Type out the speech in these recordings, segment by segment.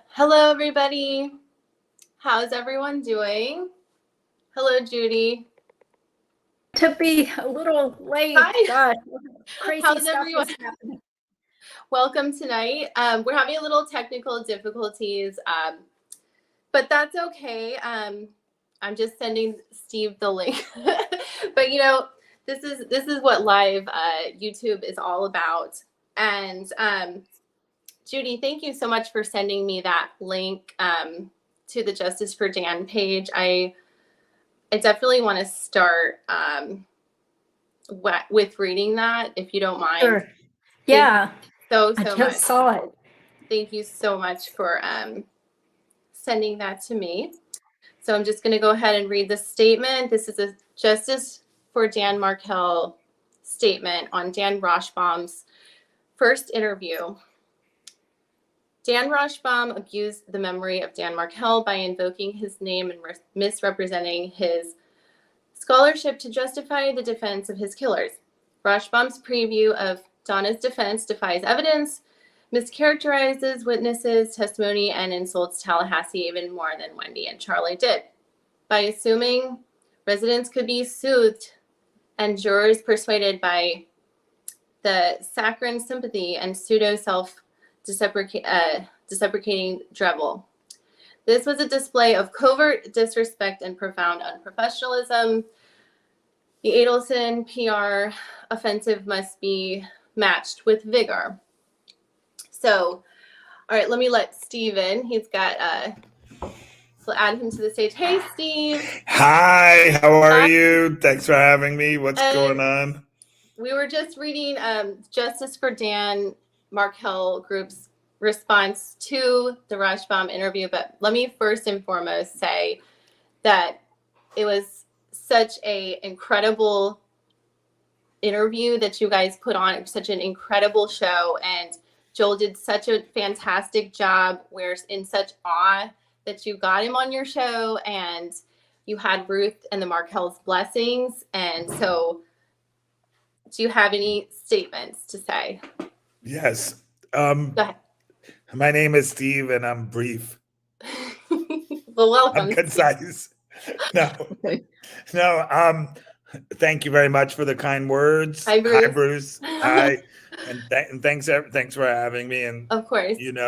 Hello, everybody. How's everyone doing? Hello, Judy. To be a little late. Hi. God, crazy How's stuff everyone? is happening. Welcome tonight. We're having a little technical difficulties, but that's okay. I'm just sending Steve the link. But this is what live YouTube is all about. And Judy, thank you so much for sending me that link to the Justice for Dan page. I definitely want to start with reading that, if you don't mind. Sure. Yeah. So I just much. saw it. Thank you so much for sending that to me. So I'm just going to go ahead and read the statement. This is a Justice for Dan Markel statement on Dan Rashbaum's first interview. Dan Rashbaum abused the memory of Dan Markel by invoking his name and misrepresenting his scholarship to justify the defense of his killers. Rashbaum's preview of Donna's defense defies evidence, mischaracterizes witnesses' testimony, and insults Tallahassee even more than Wendy and Charlie did. By assuming residents could be soothed and jurors persuaded by the saccharine sympathy and pseudo-self-deprecating drivel. This was a display of covert disrespect and profound unprofessionalism. The Adelson PR offensive must be matched with vigor. So, all right, let me let Steve in. He's got, we'll add him to the stage. Hey, Steve. Hi, how are you? Thanks for having me. What's going on? We were just reading Justice for Dan Markel Group's response to the Rashbaum interview, but let me first and foremost say that it was such an incredible interview that you guys put on, such an incredible show, and Joel did such a fantastic job. We're in such awe that you got him on your show, and you had Ruth and the Markel's blessings. And so, do you have any statements to say? Yes. Go ahead. My name is Steve, and I'm brief. Well, welcome. I'm concise. No. Thank you very much for the kind words. Hi, Bruce. Hi, Bruce. Hi. And thanks for having me. And of course. And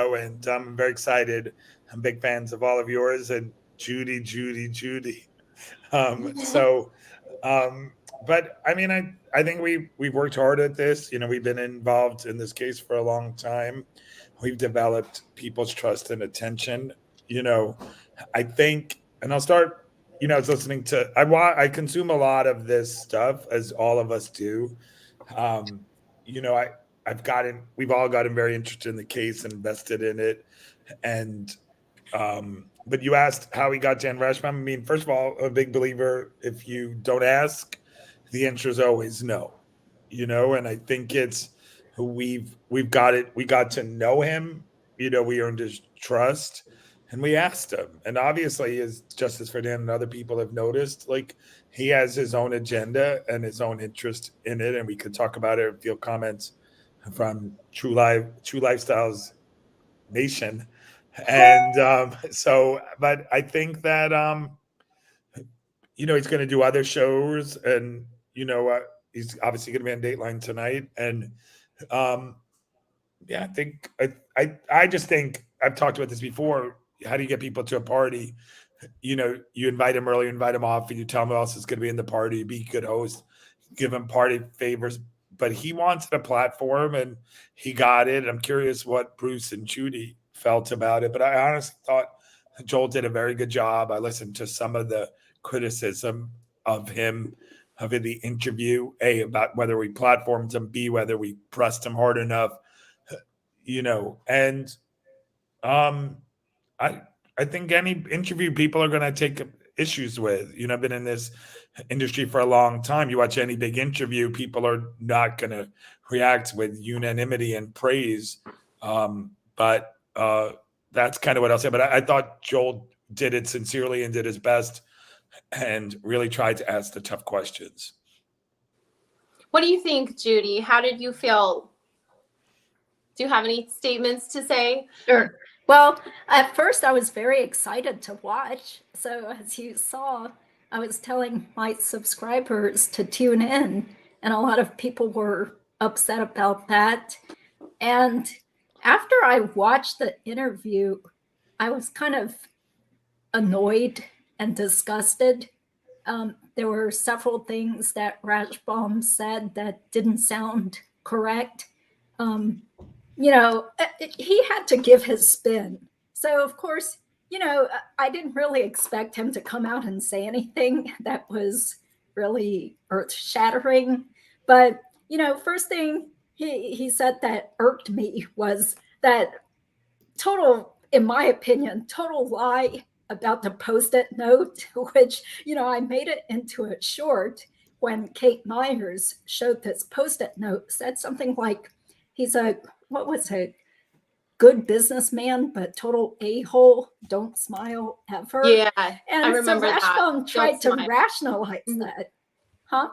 I'm very excited. I'm big fans of all of yours and Judy. But I mean, I think we've worked hard at this. We've been involved in this case for a long time. We've developed people's trust and attention. I think, and I'll start. I was listening to. I consume a lot of this stuff, as all of us do. We've all gotten very interested in the case, and invested in it, and. But you asked how he got Dan Rashbaum. I mean, first of all, I'm a big believer. If you don't ask, the answer is always no. And I think it's we've got it. We got to know him. We earned his trust, and we asked him. And obviously, as Justice for Dan and other people have noticed, like he has his own agenda and his own interest in it. And we could talk about it and field comments from True Lifestyles Nation. And but I think that he's going to do other shows, and he's obviously going to be on Dateline tonight. And I just think I've talked about this before. How do you get people to a party? You invite them early, invite them off, and you tell them who else is going to be in the party. Be a good host, give them party favors. But he wanted a platform, and he got it. I'm curious what Bruce and Judy felt about it, but I honestly thought Joel did a very good job. I listened to some of the criticism of him of the interview, A, about whether we platformed him, B, whether we pressed him hard enough, and I think any interview people are going to take issues with. I've been in this industry for a long time. You watch any big interview, people are not going to react with unanimity and praise, but that's kind of what I'll say. But I thought Joel did it sincerely and did his best and really tried to ask the tough questions. What do you think, Judy? How did you feel? Do you have any statements to say? Sure. Well, at first I was very excited to watch. So as you saw, I was telling my subscribers to tune in, and a lot of people were upset about that. And after I watched the interview, I was kind of annoyed and disgusted. There were several things that Rashbaum said that didn't sound correct. Um, he had to give his spin. So, of course, I didn't really expect him to come out and say anything that was really earth shattering. But, first thing he said that irked me was that total, in my opinion, total lie about the post-it note, which, I made it into a short when Kate Myers showed this post-it note, said something like, he's what was it? Good businessman, but total a-hole, don't smile ever. Yeah, and I remember so that. Rashbaum tried to smile. rationalize that. Huh?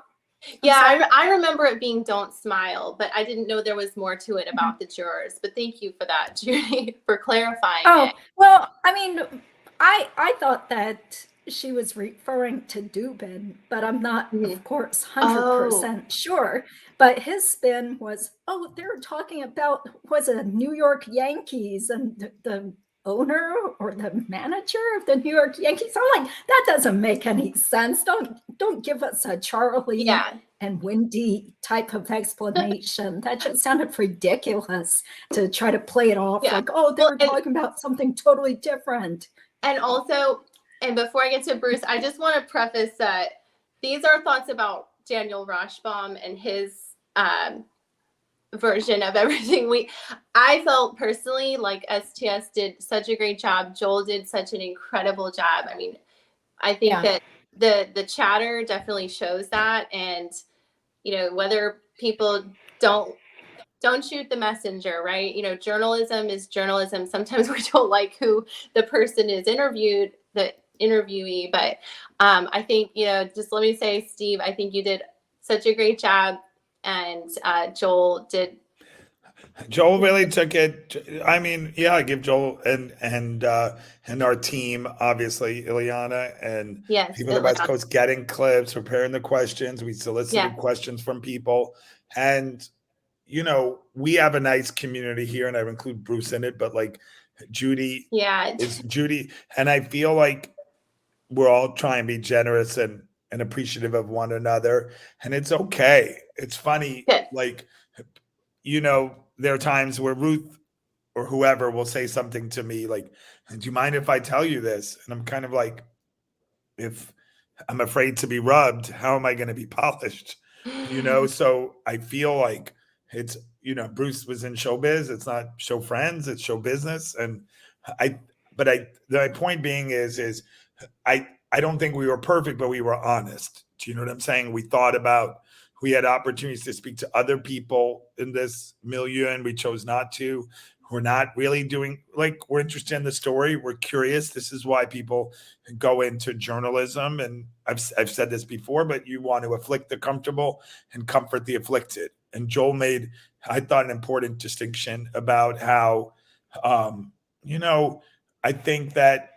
Yeah, I remember it being don't smile, but I didn't know there was more to it about the jurors. But thank you for that, Judy, for clarifying it. Well, I mean, I thought that she was referring to Dubin, but I'm not, of course, 100% sure. But his spin was, they were talking about, was it New York Yankees and the owner or the manager of the New York Yankees? I'm like, that doesn't make any sense. Don't give us a Charlie and Wendy type of explanation. That just sounded ridiculous to try to play it off like, they were talking about something totally different. And also, and before I get to Bruce, I just want to preface that these are thoughts about Daniel Rashbaum and his version of everything. I felt personally like STS did such a great job. Joel did such an incredible job. I mean, I think that the chatter definitely shows that. And, whether people don't shoot the messenger, right? Journalism is journalism. Sometimes we don't like who the person is interviewed, the interviewee, but I think, just let me say, Steve, I think you did such a great job, and Joel really took it. I mean, I give Joel and our team, obviously Ileana and people on the West Coast, getting clips, preparing the questions. We solicited questions from people, and we have a nice community here, and I include Bruce in it, but like Judy is Judy. And I feel like we're all trying to be generous and appreciative of one another. And it's okay. It's funny. Like, there are times where Ruth or whoever will say something to me like, do you mind if I tell you this? And I'm kind of like, if I'm afraid to be rubbed, how am I going to be polished? So I feel like it's, Bruce was in showbiz. It's not show friends, it's show business. And my point being is I don't think we were perfect, but we were honest. Do you know what I'm saying? We had opportunities to speak to other people in this milieu, and we chose not to. We're not really doing, we're interested in the story. We're curious. This is why people go into journalism. And I've said this before, but you want to afflict the comfortable and comfort the afflicted. And Joel made, I thought, an important distinction about how, I think that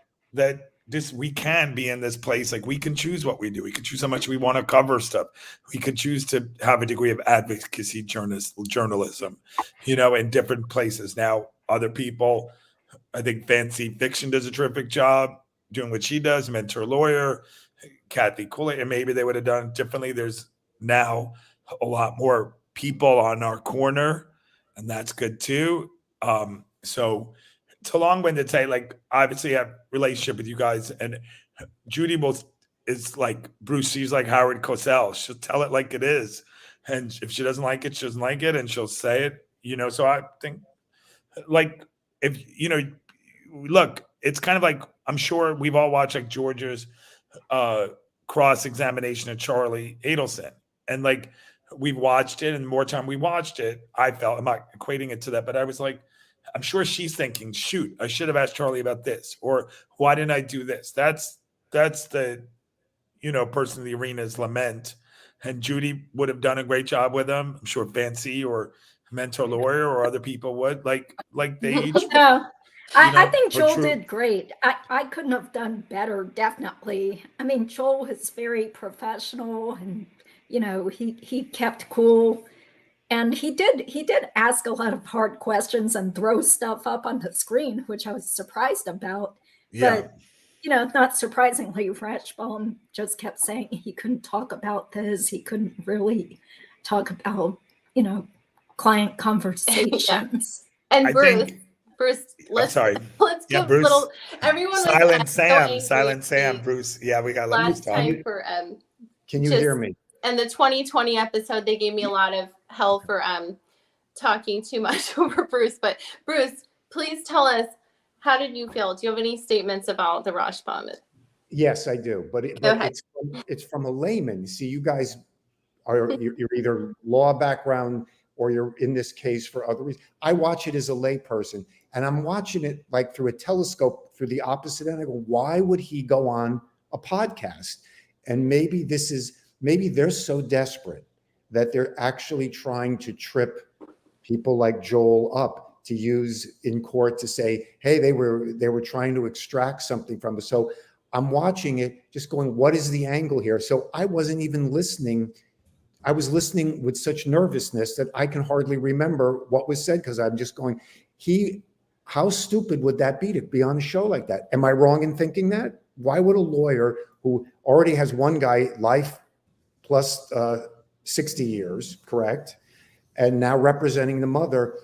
we can be in this place. Like, we can choose what we do. We can choose how much we want to cover stuff. We could choose to have a degree of advocacy journalism, in different places. Now, other people, I think Fancy Fiction does a terrific job doing what she does, mentor lawyer, Kathy Cooley, and maybe they would have done it differently. There's now a lot more people on our corner, and that's good too. So it's a long way to say, obviously I have a relationship with you guys, and Judy is like Bruce. She's like Howard Cosell. She'll tell it like it is. And if she doesn't like it, she doesn't like it, and she'll say it, so I think, if, look, it's kind of like, I'm sure we've all watched Georgia's cross-examination of Charlie Adelson. And we've watched it, and the more time we watched it, I felt, I'm not equating it to that, but I was like, I'm sure she's thinking, shoot, I should have asked Charlie about this, or why didn't I do this? That's the, person in the arena's lament. And Judy would have done a great job with him. I'm sure Fancy or mentor lawyer or other people would, they each. No, I think Joel true. did great. I couldn't have done better, definitely. I mean, Joel is very professional and, he kept cool. And he did ask a lot of hard questions and throw stuff up on the screen, which I was surprised about. Yeah. But, not surprisingly, Rashbaum just kept saying he couldn't talk about this. He couldn't really talk about, client conversations. And I Bruce, think. I'm let's sorry. let's Yeah, give Bruce. little. Everyone was Silent so Sam. angry Silent at Sam. me Bruce. Yeah, we got to let Bruce last talk. time for Can you just- hear me? and the 2020 episode. They gave me a lot of hell for talking too much over Bruce. But Bruce, please tell us, how did you feel? Do you have any statements about the Rashbaum? Yes, I do. But Go ahead. it's from a layman. See, you guys you're either law background or you're in this case for other reasons. I watch it as a layperson, and I'm watching it like through a telescope through the opposite end. I go, why would he go on a podcast? And maybe they're so desperate that they're actually trying to trip people like Joel up to use in court to say, hey, they were trying to extract something from us. So I'm watching it just going, what is the angle here? So I wasn't even listening. I was listening with such nervousness that I can hardly remember what was said, because I'm just going, how stupid would that be to be on a show like that? Am I wrong in thinking that? Why would a lawyer who already has one guy life plus 60 years, correct, and now representing the mother,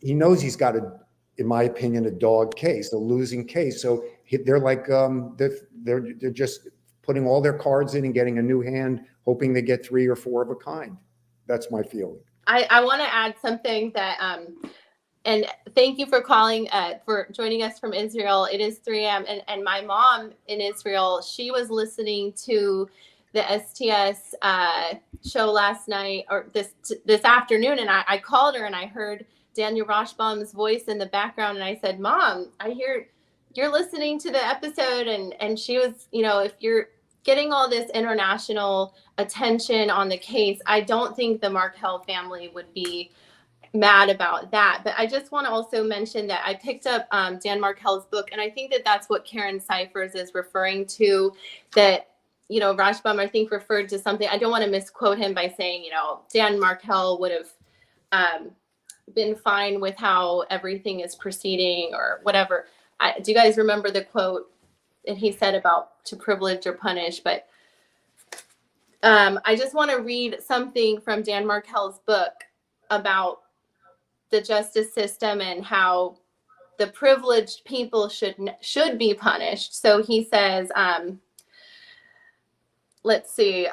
he knows he's got in my opinion, a dog case, a losing case. So they're like, they're just putting all their cards in and getting a new hand, hoping they get 3 or 4 of a kind. That's my feeling. I want to add something that, and thank you for calling, for joining us from Israel. It is 3 a.m. And my mom in Israel, she was listening to the STS show last night or this afternoon. And I called her and I heard Daniel Rashbaum's voice in the background. And I said, Mom, I hear you're listening to the episode. And she was, if you're getting all this international attention on the case, I don't think the Markel family would be mad about that. But I just want to also mention that I picked up Dan Markel's book, and I think that that's what Karen Cyphers is referring to, that, Rashbaum, I think, referred to something. I don't want to misquote him by saying, Dan Markel would have been fine with how everything is proceeding or whatever. Do you guys remember the quote that he said about to privilege or punish? But I just want to read something from Dan Markel's book about the justice system and how the privileged people should be punished. So he says, let's see,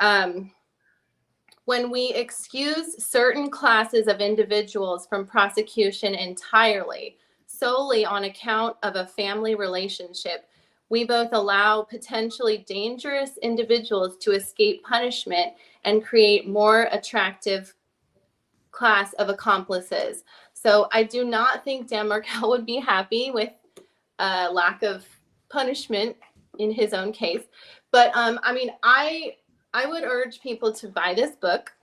when we excuse certain classes of individuals from prosecution entirely, solely on account of a family relationship, we both allow potentially dangerous individuals to escape punishment and create more attractive class of accomplices. So I do not think Dan Markel would be happy with a lack of punishment in his own case. But I would urge people to buy this book,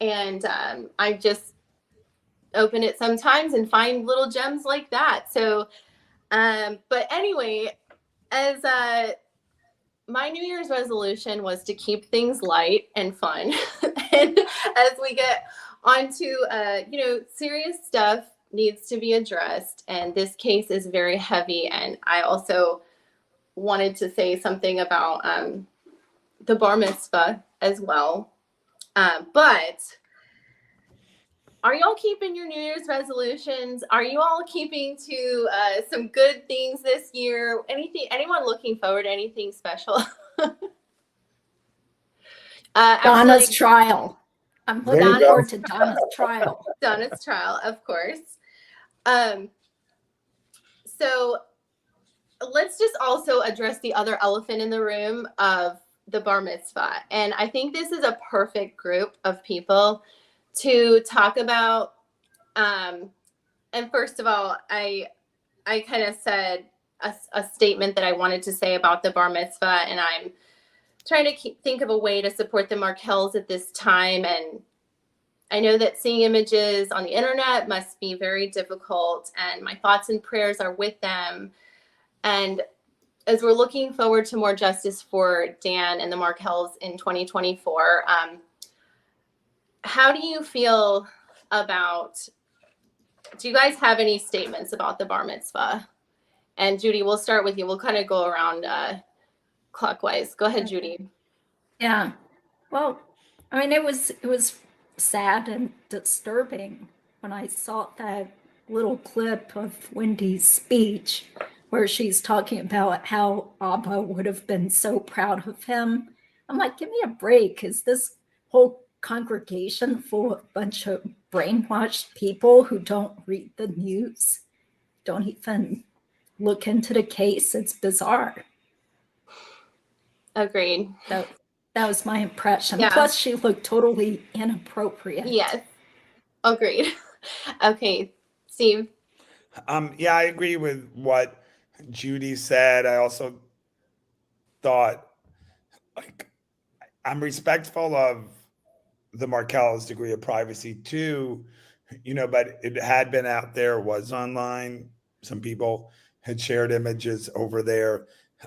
and I just open it sometimes and find little gems like that. So, but anyway, as my New Year's resolution was to keep things light and fun, and as we get onto serious stuff needs to be addressed, and this case is very heavy. And I also wanted to say something about the bar mitzvah as well. But are y'all keeping your New Year's resolutions? Are you all keeping to some good things this year? Anyone looking forward to anything special? Donna's trial. I'm looking There you go. forward to Donna's trial. Donna's trial, of course. So let's just also address the other elephant in the room of the bar mitzvah. And I think this is a perfect group of people to talk about. And first of all, I kind of said a statement that I wanted to say about the bar mitzvah, and I'm trying to think of a way to support the Markels at this time. And I know that seeing images on the internet must be very difficult, and my thoughts and prayers are with them. And as we're looking forward to more justice for Dan and the Markels in 2024, how do you feel about, do you guys have any statements about the bar mitzvah? And Judy, we'll start with you. We'll kind of go around clockwise. Go ahead, Judy. Yeah. Well, I mean, it was sad and disturbing when I saw that little clip of Wendy's speech where she's talking about how Abba would have been so proud of him. I'm like, give me a break. Is this whole congregation full of a bunch of brainwashed people who don't read the news, don't even look into the case? It's bizarre. Agreed. That was my impression. Yeah. Plus, she looked totally inappropriate. Yes. Agreed. Okay, Steve. Yeah, I agree with what Judy said. I also thought, like, I'm respectful of the Markel's degree of privacy too, but it had been out there, was online. Some people had shared images over there.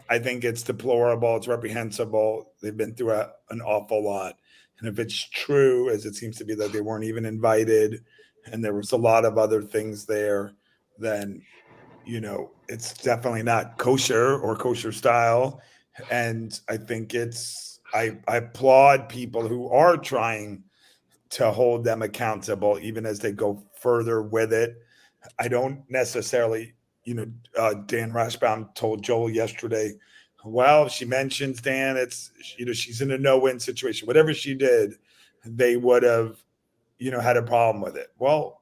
I think it's deplorable. It's reprehensible. They've been through an awful lot. And if it's true, as it seems to be, that they weren't even invited and there was a lot of other things there, then, it's definitely not kosher or kosher style. And I think I applaud people who are trying to hold them accountable, even as they go further with it. I don't necessarily, Dan Rashbaum told Joel yesterday, well, if she mentions Dan, it's, she's in a no-win situation. Whatever she did, they would have, had a problem with it. Well,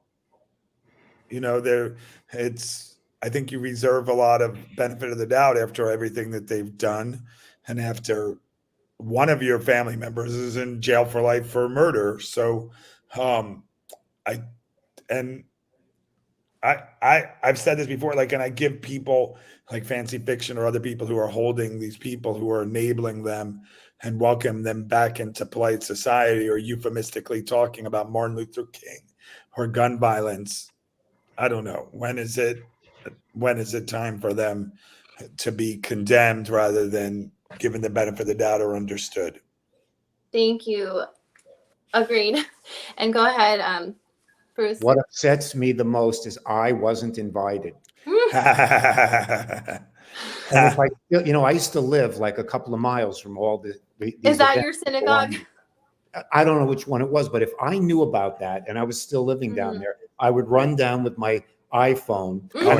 I think you reserve a lot of benefit of the doubt after everything that they've done. And after one of your family members is in jail for life for murder. So, I've said this before, and I give people like Fancy Fiction or other people who are holding these people who are enabling them and welcome them back into polite society, or euphemistically talking about Martin Luther King or gun violence. I don't know. When is it time for them to be condemned rather than given the benefit of the doubt or understood? Thank you. Agreed. And go ahead, Bruce. What upsets me the most is I wasn't invited. And if I used to live like a couple of miles from all these Is that events. your synagogue? I don't know which one it was, but if I knew about that and I was still living down there, I would run down with my iPhone and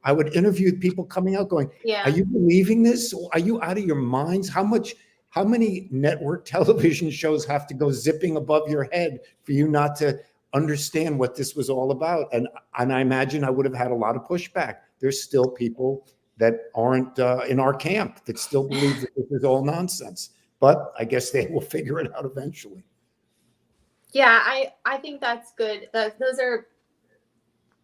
I would interview people coming out going, Yeah. Are you believing this? Are you out of your minds? How many network television shows have to go zipping above your head for you not to understand what this was all about? And I imagine I would have had a lot of pushback. There's still people that aren't in our camp that still believe that this is all nonsense. But I guess they will figure it out eventually. Yeah, I think that's good. Those are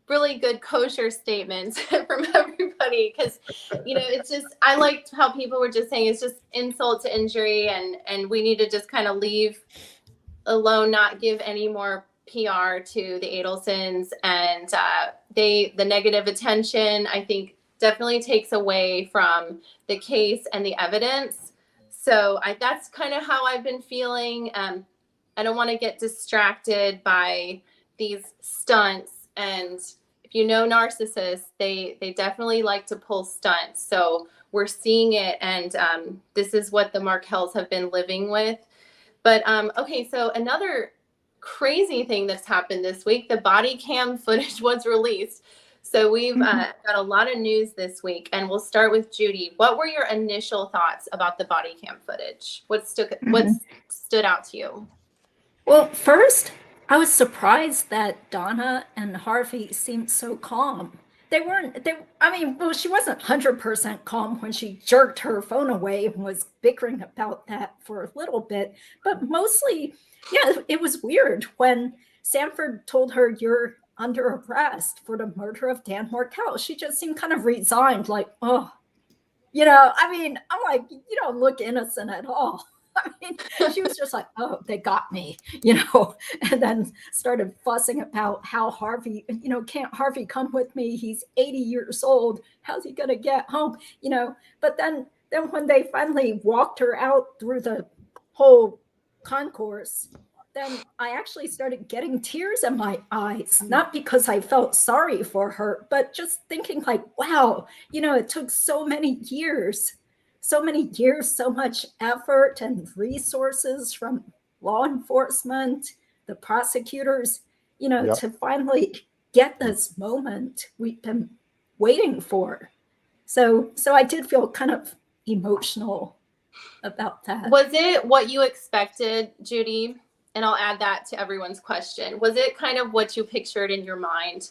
really good kosher statements from everybody, because it's just, I liked how people were just saying it's just insult to injury, and we need to just kind of leave alone, not give any more PR to the Adelsons, and the negative attention, I think, definitely takes away from the case and the evidence. So that's kind of how I've been feeling. I don't want to get distracted by these stunts. And if narcissists, they definitely like to pull stunts. So we're seeing it. And this is what the Markels have been living with. But okay, so another crazy thing that's happened this week, the body cam footage was released. So we've got a lot of news this week, and we'll start with Judy. What were your initial thoughts about the body cam footage? What stood out to you? Well, first, I was surprised that Donna and Harvey seemed so calm. She wasn't 100% calm when she jerked her phone away and was bickering about that for a little bit, but mostly, yeah, it was weird when Sanford told her, "You're under arrest for the murder of Dan Markel." She just seemed kind of resigned, like, oh, I'm like, you don't look innocent at all. I mean, she was just like, oh, they got me, and then started fussing about how Harvey, can't Harvey come with me? He's 80 years old. How's he going to get home? But then when they finally walked her out through the whole concourse, then I actually started getting tears in my eyes, not because I felt sorry for her, but just thinking like, wow, it took so many years, so much effort and resources from law enforcement, the prosecutors, Yep. to finally get this moment we've been waiting for. So I did feel kind of emotional about that. Was it what you expected, Judy? And I'll add that to everyone's question. Was it kind of what you pictured in your mind?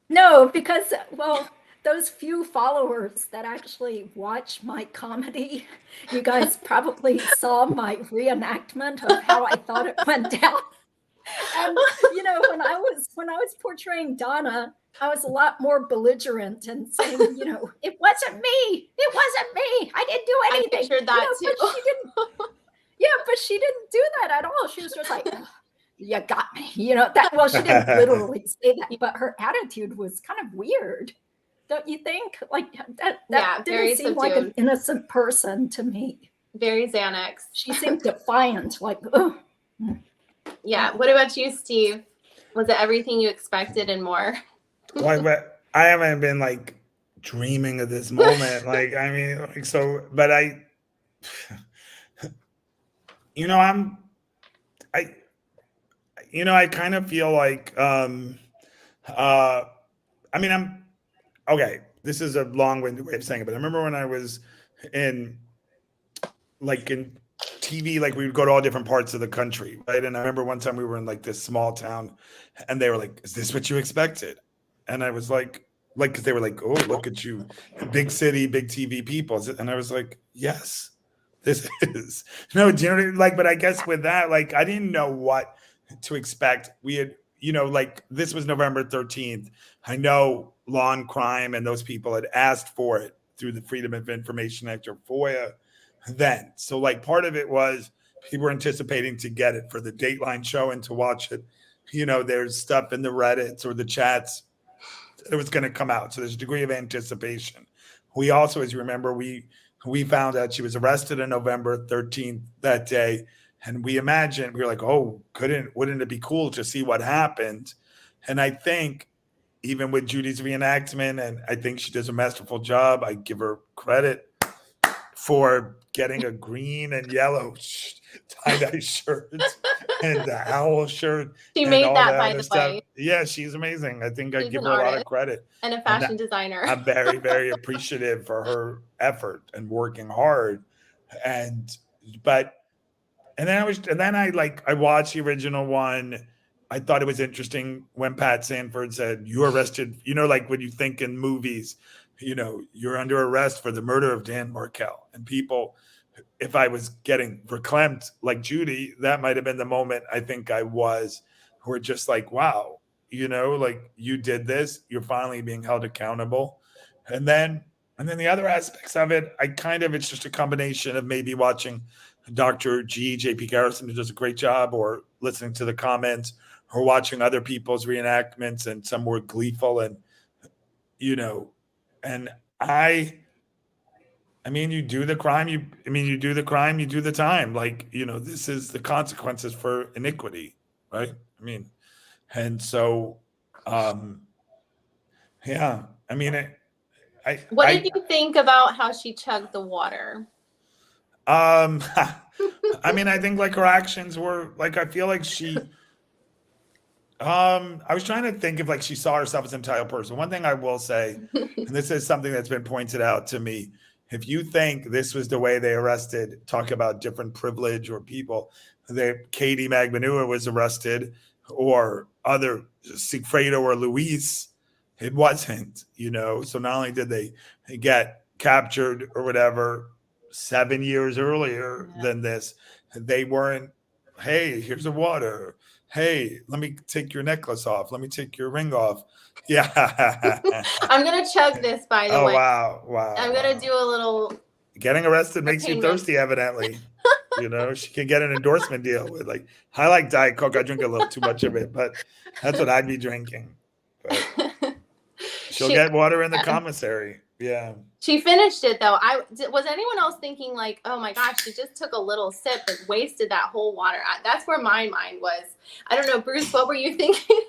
No, because, well, those few followers that actually watch my comedy, you guys probably saw my reenactment of how I thought it went down. And when I was portraying Donna, I was a lot more belligerent and saying, it wasn't me. It wasn't me. I didn't do anything. I pictured that too. But she didn't. Yeah, but she didn't do that at all. She was just like, "Ugh, you got me." That. Well, she didn't literally say that, but her attitude was kind of weird. Don't you think? Like that very didn't seem like an subdued. innocent person to me. Very Xanax. She seemed defiant, like, oh. Yeah. What about you, Steve? Was it everything you expected and more? But I haven't been like dreaming of this moment. Like, I mean, like, so, but I kind of feel like, I'm okay. This is a long-winded way of saying it, but I remember when I was in TV, like we would go to all different parts of the country, right? And I remember one time we were in like this small town, and they were like, "Is this what you expected?" And I was like, because they were like, "Oh, look at you, big city, big TV people," and I was like, "Yes, this is." No, do you know what I mean? Like, but I guess with that, like, I didn't know what to expect. We had, like this was November 13th. I know Law and Crime and those people had asked for it through the Freedom of Information Act or FOIA then. So like part of it was people were anticipating to get it for the Dateline show and to watch it. There's stuff in the Reddits or the chats that it was going to come out. So there's a degree of anticipation. We also, as you remember, we found out she was arrested on November 13th that day. And we were like, oh, wouldn't it be cool to see what happened? And I think even with Judy's reenactment, and I think she does a masterful job. I give her credit for getting a green and yellow tie-dye shirt and the owl shirt. She made that, by the way. Yeah, she's amazing. I think I She's give an her a lot of artist credit. And a fashion designer. I'm very, very appreciative for her effort and working hard. And then I watched the original one. I thought it was interesting when Pat Sanford said, "You arrested," like when you think in movies, you're under arrest for the murder of Dan Markel. And people, if I was getting verklempt like Judy, that might have been the moment I think I was, who were just like, wow, like you did this, you're finally being held accountable. And then the other aspects of it, it's just a combination of maybe watching Dr. JP Garrison, who does a great job, or listening to the comments, or watching other people's reenactments, and some were gleeful and, and you do the crime, you do the crime, you do the time. Like, this is the consequences for iniquity, right? And so, yeah, what did you think about how she chugged the water? I think like her actions were like, I feel like she, I was trying to think if like she saw herself as an entire person. One thing I will say, and this is something that's been pointed out to me, if you think this was the way they arrested, talk about different privilege or people, Katie Magbanua was arrested, or other Sigfredo or Luis, it wasn't, So not only did they get captured or whatever 7 years earlier than this, they weren't, hey, here's a water. Hey, let me take your necklace off. Let me take your ring off. Yeah. I'm going to chug this, by the way. Wow. I'm going to do a little. Getting arrested makes you thirsty, evidently. You know, she can get an endorsement deal with like, I like Diet Coke. I drink a little too much of it, but that's what I'd be drinking. But she'll get water in the commissary. Yeah. She finished it though. Was anyone else thinking like, oh my gosh, she just took a little sip and wasted that whole water? That's where my mind was. I don't know, Bruce, what were you thinking?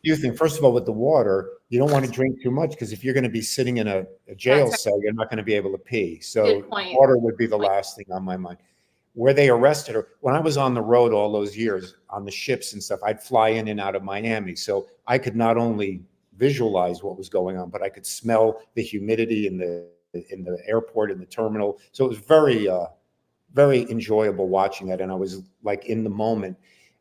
You think, first of all, with the water, you don't want to drink too much because if you're going to be sitting in a jail cell, you're not going to be able to pee. So water would be the last thing on my mind. Where they arrested her, when I was on the road all those years on the ships and stuff, I'd fly in and out of Miami. So I could not only visualize what was going on, but I could smell the humidity in the airport, in the terminal. So it was very, very enjoyable watching that. And I was like in the moment.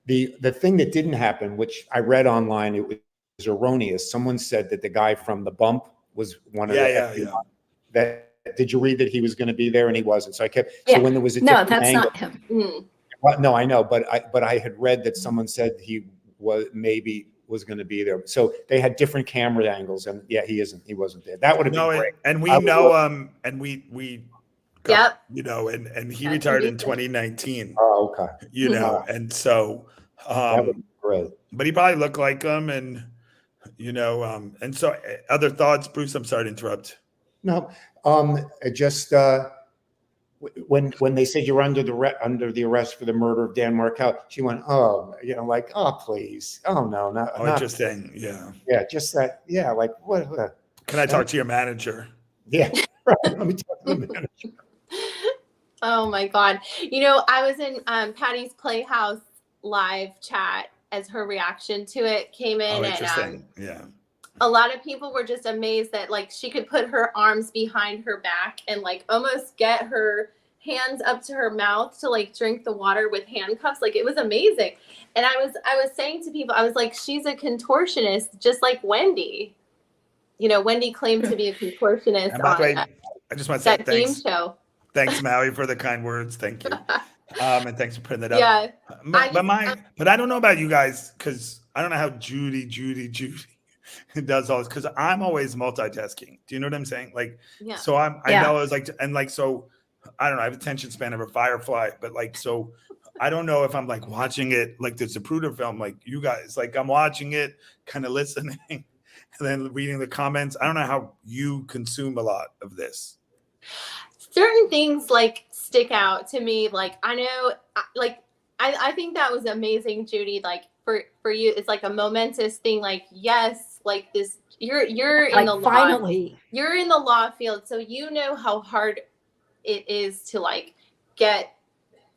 The thing that didn't happen, which I read online, it was erroneous. Someone said that the guy from The Bump was one of the FBI. That, did you read that he was going to be there and he wasn't? So I kept. Yeah. So when there was a no, that's angle, not him. No, I know, but I had read that someone said he was going to be there. So they had different camera angles, and yeah, he wasn't there. That would have been great. And we know, and we. Yep. You know, and he retired in 2019. Oh, okay. You know, and so, that would be great. But he probably looked like him, and you know, and so other thoughts, Bruce. I'm sorry to interrupt. No, just when they said you're under the arrest for the murder of Dan Markel, she went, oh, you know, like, oh, please, oh no, not. Oh, interesting. Yeah. Yeah, just that. Yeah, like what? Can I talk to your manager? Yeah, right. Let me talk to the manager. Oh my God. You know, I was in Patty's Playhouse live chat as her reaction to it came in. Oh, interesting. And yeah. A lot of people were just amazed that like she could put her arms behind her back and like almost get her hands up to her mouth to like drink the water with handcuffs. Like it was amazing. And I was saying to people, I was like, she's a contortionist, just like Wendy. You know, Wendy claimed to be a contortionist And by the way, I just want to say that thanks. game show. Thanks, Maui, for the kind words. Thank you. And thanks for putting it up. Yeah. But I don't know about you guys, because I don't know how Judy does all this, because I'm always multitasking. Do you know what I'm saying? Like, Yeah. so I know it's like, and like, so I don't know, I have attention span of a firefly, but like, so I don't know if I'm like watching it like the Zapruder film, like you guys, like I'm watching it, kind of listening, and then reading the comments. I don't know how you consume a lot of this. Certain things like stick out to me. Like I know, like I think that was amazing, Judy. Like for you, it's like a momentous thing. Like yes, like this, you're in Like the law. finally, You're in the law field, so you know how hard it is to like get,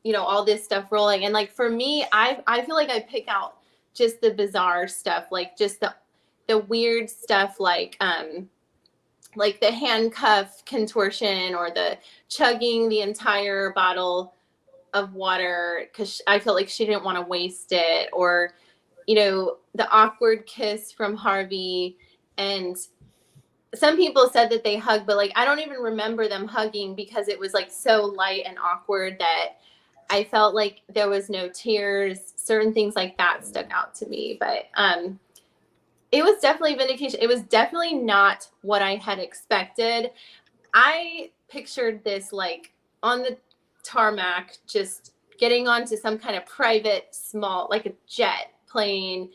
you know, all this stuff rolling. And like for me, I feel like I pick out just the bizarre stuff, like just the weird stuff, like the handcuff contortion or the chugging the entire bottle of water because I felt like she didn't want to waste it, or, you know, the awkward kiss from Harvey. And some people said that they hugged, but like I don't even remember them hugging because it was like so light and awkward that I felt like there was no tears. Certain things like that stuck out to me, but it was definitely vindication. It was definitely not what I had expected. I pictured this like on the tarmac, just getting onto some kind of private small, like a jet plane,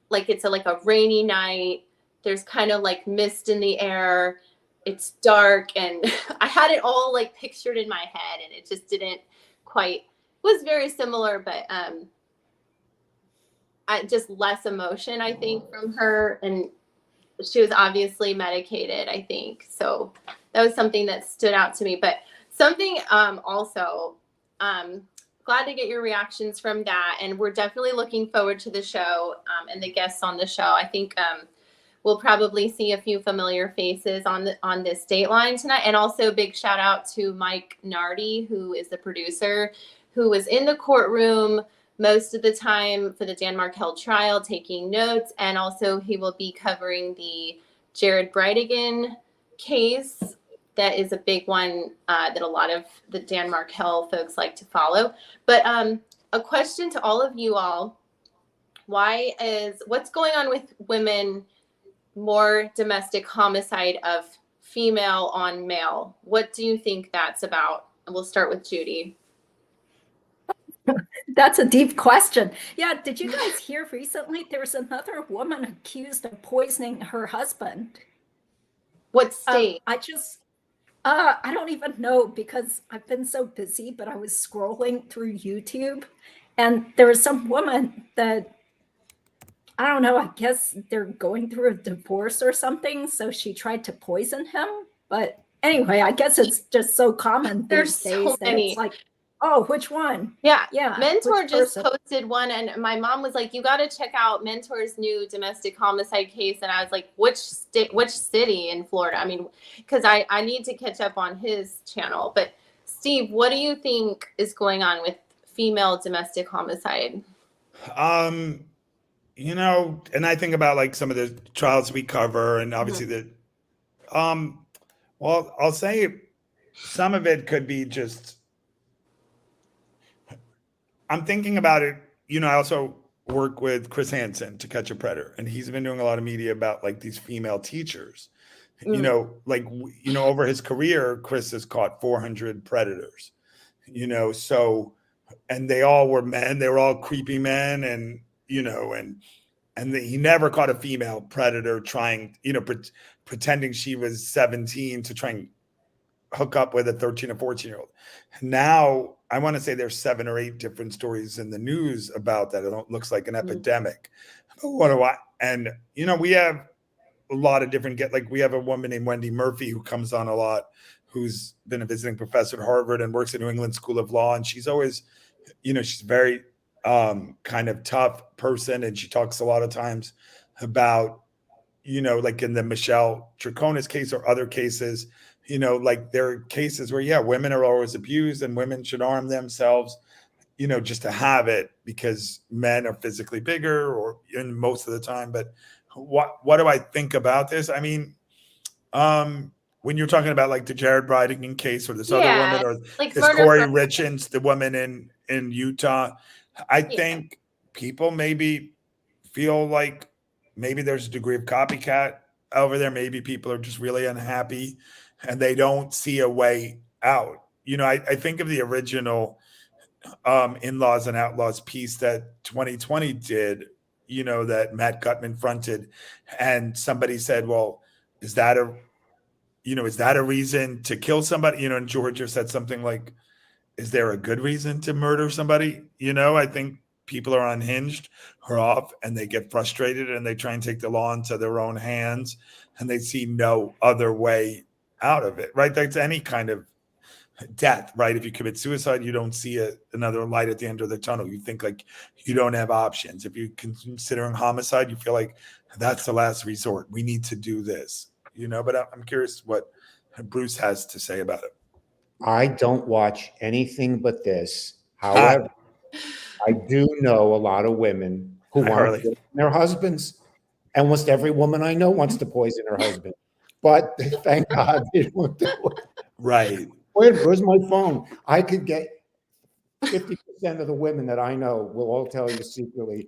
like it's like a rainy night. There's kind of like mist in the air. It's dark, and I had it all like pictured in my head, and it just didn't quite. It was very similar, but just less emotion, I think, from her. And she was obviously medicated, I think. So that was something that stood out to me. But something also, glad to get your reactions from that. And we're definitely looking forward to the show and the guests on the show. I think we'll probably see a few familiar faces on this Dateline tonight. And also big shout out to Mike Nardi, who is the producer, who was in the courtroom most of the time for the Dan Markel trial, taking notes. And also he will be covering the Jared Brightigan case. That is a big one that a lot of the Dan Markel folks like to follow. But a question to all of you all, what's going on with women, more domestic homicide of female on male? What do you think that's about? And we'll start with Judy. That's a deep question. Yeah, did you guys hear recently there's another woman accused of poisoning her husband? What state? I don't even know because I've been so busy, but I was scrolling through YouTube and there was some woman that, I don't know, I guess they're going through a divorce or something. So she tried to poison him. But anyway, I guess it's just so common There's these so days that many. it's like, oh, which one? Yeah. Yeah. Mentor which just person? posted one, and my mom was like, "You got to check out Mentor's new domestic homicide case." And I was like, "Which state? Which city in Florida?" I mean, because I need to catch up on his channel. But Steve, what do you think is going on with female domestic homicide? You know, and I think about like some of the trials we cover, and obviously well, I'll say some of it could be just, I'm thinking about it. You know, I also work with Chris Hansen to Catch a Predator, and he's been doing a lot of media about like these female teachers. You know, like, you know, over his career, Chris has caught 400 predators, you know, so, and they all were men, they were all creepy men, and, you know, and he never caught a female predator trying, you know, pretending she was 17 to try and hook up with a 13 or 14-year-old. Now, I want to say there's 7 or 8 different stories in the news about that. It looks like an epidemic. But what do I, and, you know, we have a lot of different, like we have a woman named Wendy Murphy who comes on a lot, who's been a visiting professor at Harvard and works at New England School of Law. And she's always, you know, she's very kind of tough person. And she talks a lot of times about, you know, like in the Michelle Troconis case or other cases, you know, like there are cases where, yeah, women are always abused and women should arm themselves, you know, just to have it because men are physically bigger or in most of the time. But what do I think about this? I mean, when you're talking about like the Jared Bridegan case or this other woman or like this murder Corey for- Richens, the woman in Utah, I think people maybe feel like maybe there's a degree of copycat over there. Maybe people are just really unhappy and they don't see a way out. You know, I think of the original In-Laws and Outlaws piece that 2020 did, you know, that Matt Gutman fronted, and somebody said, well, is that a reason to kill somebody? You know, and Georgia said something like, is there a good reason to murder somebody? You know, I think people are unhinged or off and they get frustrated and they try and take the law into their own hands and they see no other way out of it, right? That's any kind of death, right? If you commit suicide, you don't see another light at the end of the tunnel. You think like you don't have options. If you're considering homicide, you feel like that's the last resort. We need to do this, you know, but I'm curious what Bruce has to say about it. I don't watch anything but this. However, I do know a lot of women who want to poison their husbands. Almost every woman I know wants to poison her husband. But thank God they won't do it. Right. Where's my phone? I could get 50% of the women that I know will all tell you secretly,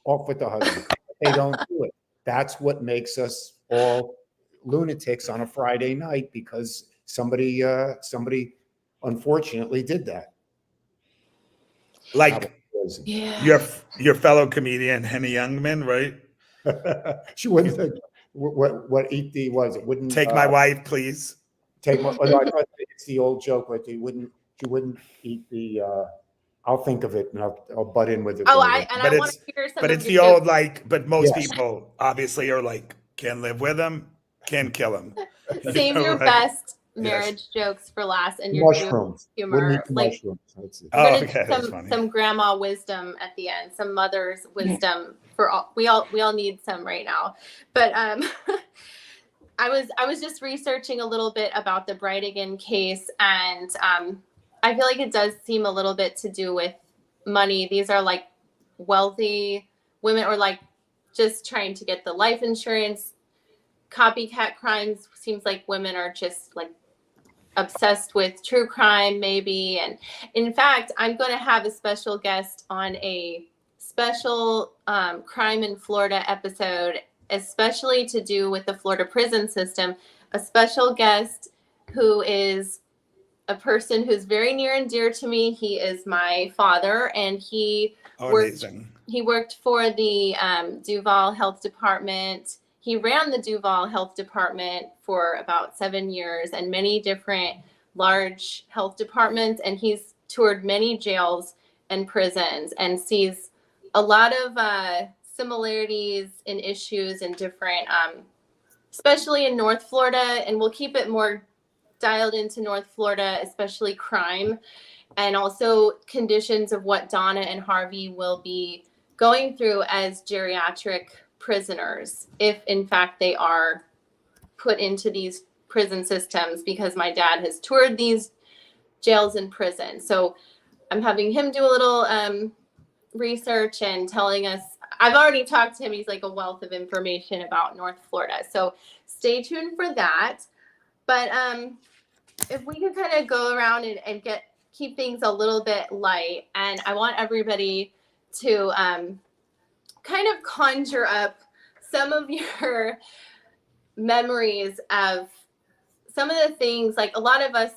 off with the husband. They don't do it. That's what makes us all lunatics on a Friday night because somebody unfortunately did that. Like Yeah. your fellow comedian Henny Youngman, right? She wouldn't think what eat the was. It wouldn't Take my wife, please. take my. Oh, I thought it's the old joke, but she wouldn't eat the. I'll think of it and I'll butt in with it. Oh, later. I want to hear some. But of it's your the old jokes. like. But most Yes. people obviously are like, can live with him, can kill him. Save your Right. best marriage jokes for last, and your Mushrooms. humor. Wouldn't eat the Like mushrooms. That's it. we're Oh, gonna okay, do that's funny. some grandma wisdom at the end, some mother's wisdom for all. We all need some right now. But I was just researching a little bit about the Bridegan case, and I feel like it does seem a little bit to do with money. These are like wealthy women, or like just trying to get the life insurance. Copycat crimes, seems like women are just like obsessed with true crime, maybe. And in fact, I'm going to have a special guest on a special crime in Florida episode, especially to do with the Florida prison system. A special guest who is a person who's very near and dear to me. He is my father, and he Amazing. worked for the Duval Health Department. He ran the Duval Health Department for about 7 years and many different large health departments. And he's toured many jails and prisons and sees a lot of similarities in issues in different, especially in North Florida. And we'll keep it more dialed into North Florida, especially crime and also conditions of what Donna and Harvey will be going through as geriatric prisoners, if in fact they are put into these prison systems, because my dad has toured these jails and prisons. So I'm having him do a little research and telling us, I've already talked to him. He's like a wealth of information about North Florida. So stay tuned for that. But if we could kind of go around and keep things a little bit light, and I want everybody to kind of conjure up some of your memories of some of the things, like a lot of us,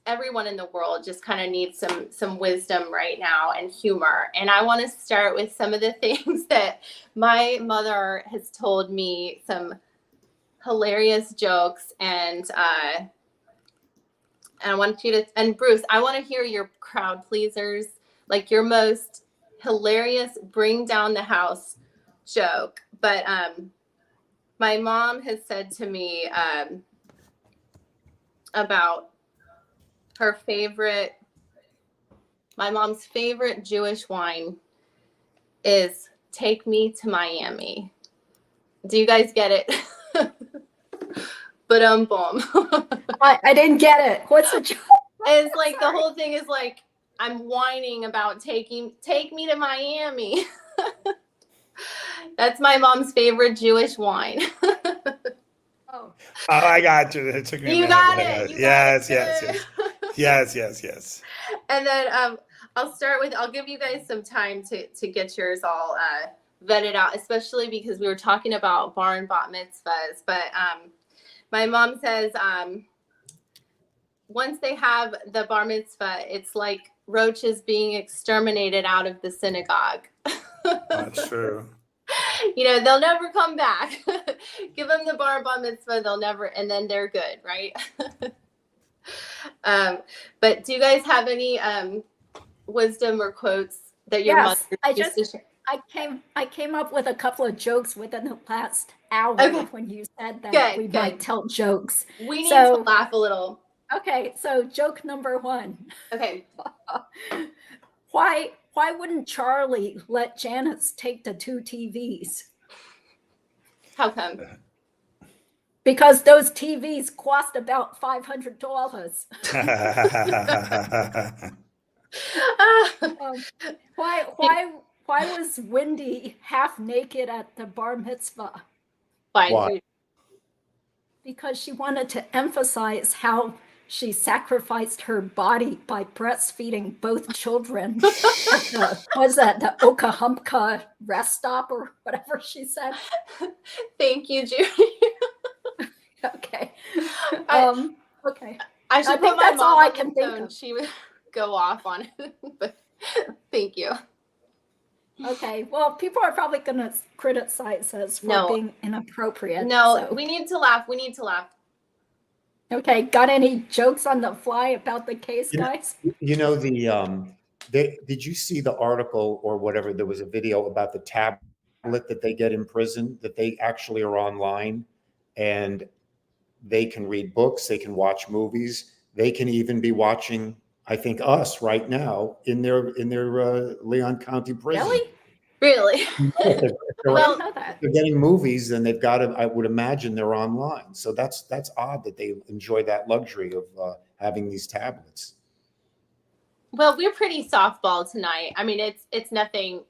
everyone in the world just kind of needs some wisdom right now and humor. And I want to start with some of the things that my mother has told me, some hilarious jokes, and I want you to, and Bruce, I want to hear your crowd pleasers, like your most hilarious bring down the house joke. But my mom has said to me about her favorite, my mom's favorite Jewish wine is Take Me to Miami. Do you guys get it? But boom. I didn't get it. What's the joke? It's like the whole thing is like I'm whining about take me to Miami. That's my mom's favorite Jewish wine. Oh, I got you. It took me a You minute, got but I it. got You got Yes. it. Yes. And then I'll give you guys some time to get yours all vetted out, especially because we were talking about bar and bat mitzvahs. But my mom says once they have the bar mitzvah, it's like roaches being exterminated out of the synagogue. That's true. You know, they'll never come back. Give them the bar mitzvah, they'll never, and then they're good, right? But do you guys have any wisdom or quotes that your yes. mother used to share? I came up with a couple of jokes within the last hour when you said that we might tell jokes. We need to laugh a little. Okay, so joke number one. Okay. Why wouldn't Charlie let Janice take the 2 TVs? How come? Because those TVs cost about $500. Why was Wendy half naked at the bar mitzvah? Why? Because she wanted to emphasize how she sacrificed her body by breastfeeding both children. Was that the Okahumpka rest stop or whatever she said? Thank you, Judy. Okay. Okay. I should I think put my that's mom all I on the can think phone. of. She would go off on it. But thank you. Okay. Well, people are probably going to criticize us for being inappropriate. No, so. we need to laugh. We need to laugh. Okay. Got any jokes on the fly about the case, guys? You know, did you see the article or whatever? There was a video about the tablet that they get in prison, that they actually are online and they can read books, they can watch movies, they can even be watching, I think, us right now in their Leon County prison. Really? Well, know that. They're getting movies, and they've got to. I would imagine they're online. So that's odd that they enjoy that luxury of having these tablets. Well, we're pretty softball tonight. I mean, it's nothing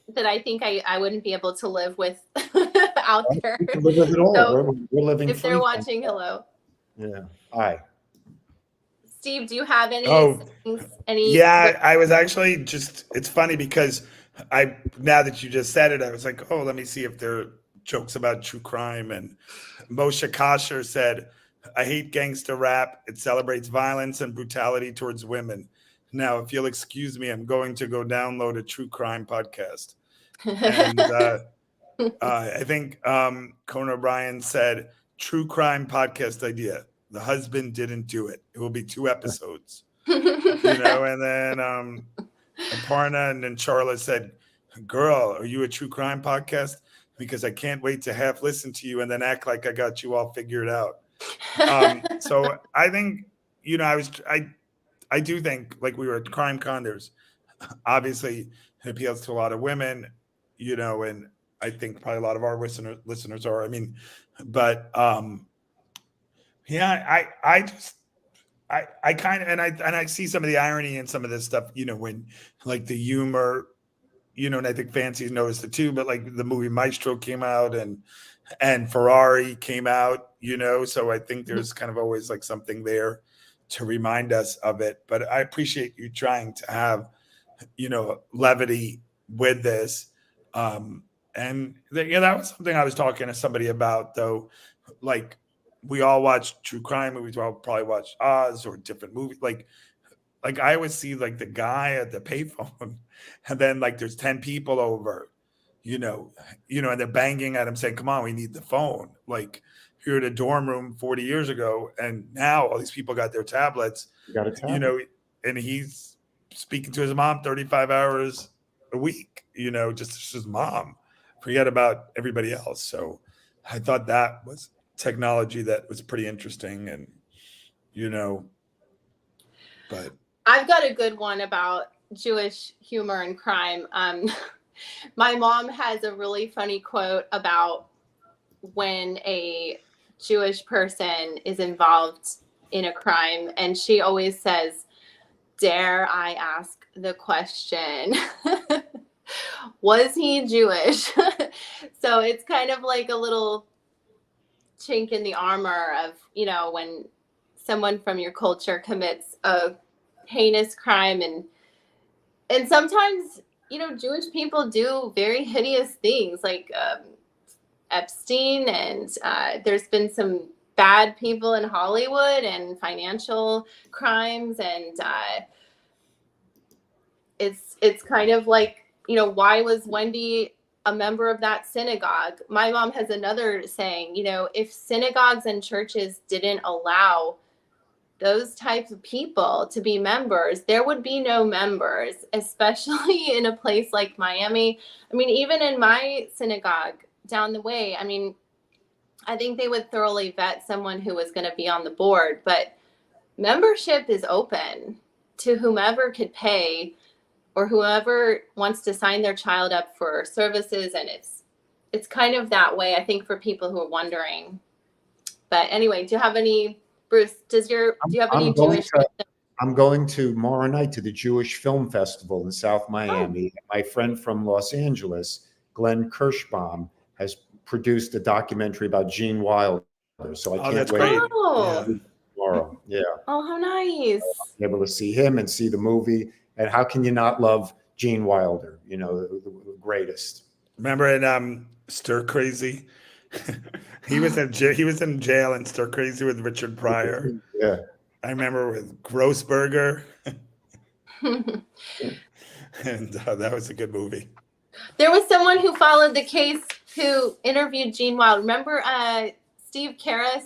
that I think I wouldn't be able to live with out there. Live with it all. So we're living. if they're watching, hello. Yeah. Hi. Steve, do you have any? Yeah, I was actually it's funny because now that you just said it, I was like, oh, let me see if there are jokes about true crime. And Moshe Kasher said, I hate gangster rap. It celebrates violence and brutality towards women. Now, if you'll excuse me, I'm going to go download a true crime podcast. And I think Conan O'Brien said, true crime podcast idea. The husband didn't do it. It will be 2 episodes. And then Aparna and then Charla said, girl, are you a true crime podcast? Because I can't wait to half listen to you and then act like I got you all figured out. So I think, I do think, like we were at Crime Con, there's obviously it appeals to a lot of women, and I think probably a lot of our listeners are, but yeah, I kind of, and I see some of the irony in some of this stuff, when like the humor, and I think Fancy's noticed it too, but like the movie Maestro came out and Ferrari came out, so I think there's kind of always like something there to remind us of it. But I appreciate you trying to have, levity with this. And that was something I was talking to somebody about, though. Like, we all watch true crime movies. We all probably watch Oz or different movies. Like I always see like the guy at the payphone, and then like there's 10 people over, and they're banging at him saying, "Come on, we need the phone." Like, you're in a dorm room 40 years ago, and now all these people got their tablets. You got a tablet. And he's speaking to his mom 35 hours a week. Just his mom. Forget about everybody else. So I thought that was technology that was pretty interesting, and but I've got a good one about Jewish humor and crime. My mom has a really funny quote about when a Jewish person is involved in a crime, and she always says, "Dare I ask the question?" Was he Jewish? So it's kind of like a little chink in the armor of, when someone from your culture commits a heinous crime, and sometimes, Jewish people do very hideous things, like Epstein, and there's been some bad people in Hollywood and financial crimes, and it's kind of like, why was Wendy a member of that synagogue? My mom has another saying, if synagogues and churches didn't allow those types of people to be members, there would be no members, especially in a place like Miami. Even in my synagogue down the way, I think they would thoroughly vet someone who was going to be on the board, but membership is open to whomever could pay or whoever wants to sign their child up for services. And it's kind of that way, I think, for people who are wondering. But anyway, do you have any, Bruce, do you have any Jewish? I'm going tomorrow night to the Jewish Film Festival in South Miami. Oh. My friend from Los Angeles, Glenn Kirschbaum, has produced a documentary about Gene Wilder. So I can't wait. Oh. Tomorrow. Yeah. Oh, how nice. Be able to see him and see the movie. And how can you not love Gene Wilder? The greatest. Remember in Stir Crazy? he was in jail in Stir Crazy with Richard Pryor. Yeah. I remember with Grossberger. And that was a good movie. There was someone who followed the case who interviewed Gene Wilder. Remember Steve Cohen?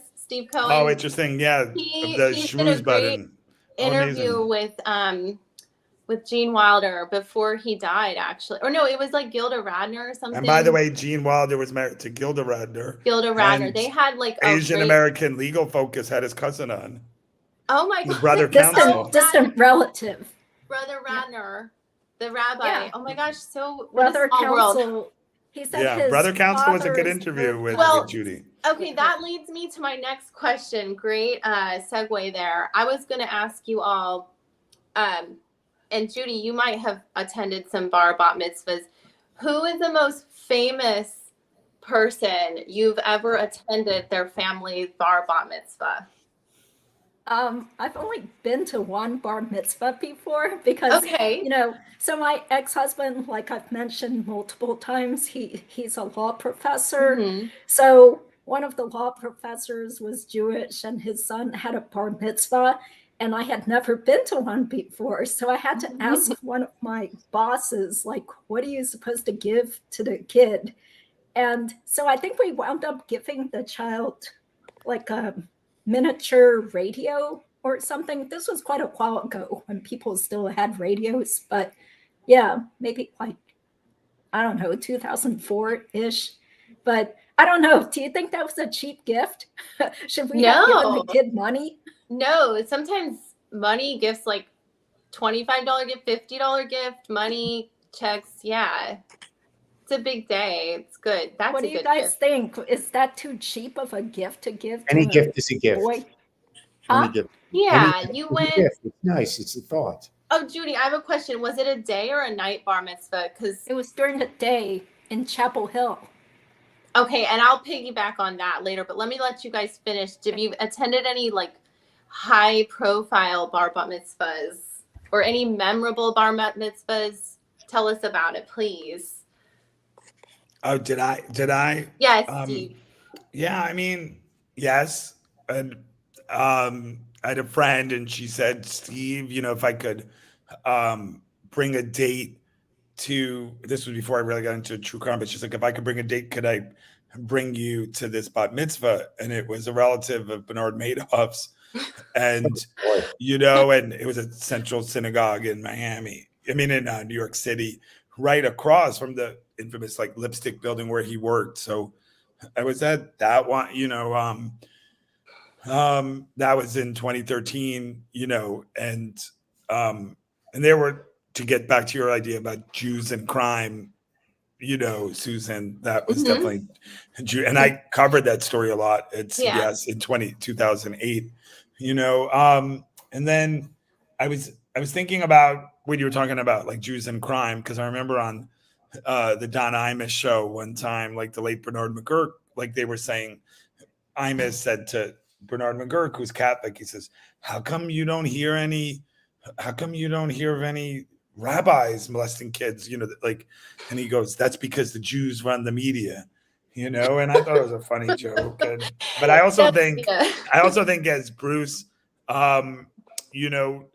Oh, interesting. Yeah. He did a great interview with Gene Wilder before he died, actually. Or no, it was like Gilda Radner or something. And by the way, Gene Wilder was married to Gilda Radner. They had like Asian American Legal Focus had his cousin on. Oh my God. Brother counsel. Distant relative. Brother Radner, the rabbi. Yeah. Oh my gosh. So brother counsel. He said his Brother counsel was a good interview with Judy. Okay, that leads me to my next question. Great segue there. I was going to ask you all, and Judy, you might have attended some bar bat mitzvahs. Who is the most famous person you've ever attended their family bar bat mitzvah? I've only been to one bar mitzvah before because, so my ex-husband, like I've mentioned multiple times, he's a law professor. Mm-hmm. So one of the law professors was Jewish and his son had a bar mitzvah, and I had never been to one before. So I had to ask one of my bosses, like, what are you supposed to give to the kid? And so I think we wound up giving the child like a miniature radio or something. This was quite a while ago when people still had radios, but yeah, maybe like, I don't know, 2004-ish. But I don't know. Do you think that was a cheap gift? Should we have given the kid money? No, sometimes money, gifts like $25 gift, $50 gift, money, checks. Yeah. It's a big day. It's good. That's what do you guys think? Is that too cheap of a gift to give? Any gift is a gift. Boy? Any gift. Yeah, Any you gift is a went. gift. It's nice. It's a thought. Oh, Judy, I have a question. Was it a day or a night bar mitzvah? Because it was during the day in Chapel Hill. Okay, and I'll piggyback on that later, but let me let you guys finish. Have you attended any like high profile bar mitzvahs or any memorable bar mitzvahs? Tell us about it, please. Oh, did I? Yes, Steve. Yeah, I mean, yes. And I had a friend and she said, Steve, if I could bring a date to, this was before I really got into true crime, but she's like, if I could bring a date, could I bring you to this bat mitzvah? And it was a relative of Bernard Madoff's. And, and it was a central synagogue in Miami. I mean, in New York City, right across from the infamous like lipstick building where he worked. So I was at that one, that was in 2013, and there were, to get back to your idea about Jews and crime, Susan, that was definitely Jew. And I covered that story a lot. It's yes, in 2008, and then I was thinking about when you were talking about like Jews and crime, because I remember on the Don Imus show one time, like the late Bernard McGurk, like they were saying, Imus said to Bernard McGurk, who's Catholic, he says, how come you don't hear of any rabbis molesting kids, and he goes, that's because the Jews run the media, and I thought it was a funny joke. But I also think as Bruce, I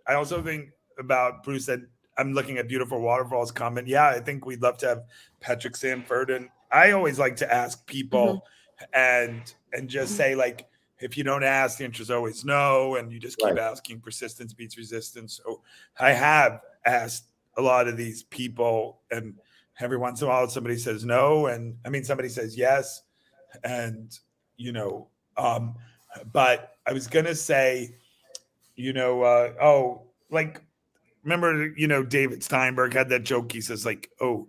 also think about Bruce that I'm looking at Beautiful Waterfalls comment. Yeah, I think we'd love to have Patrick Sanford. And I always like to ask people and just say, like, if you don't ask, the answer is always no. And you just keep asking. Persistence beats resistance. So I have asked a lot of these people, and every once in a while somebody says no. And I mean, somebody says yes. And, but I was going to say, remember, David Steinberg had that joke. He says, like, oh,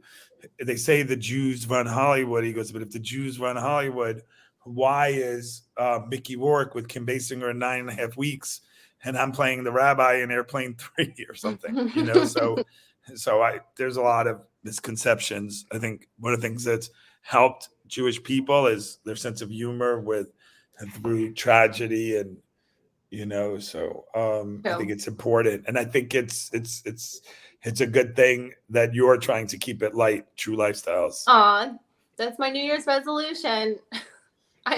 they say the Jews run Hollywood. He goes, but if the Jews run Hollywood, why is Mickey Rourke with Kim Basinger in 9.5 weeks, and I'm playing the rabbi in Airplane 3 or something? So there's a lot of misconceptions. I think one of the things that's helped Jewish people is their sense of humor through tragedy, and I think it's important, and I think it's a good thing that you're trying to keep it light, true lifestyles. That's my New Year's resolution.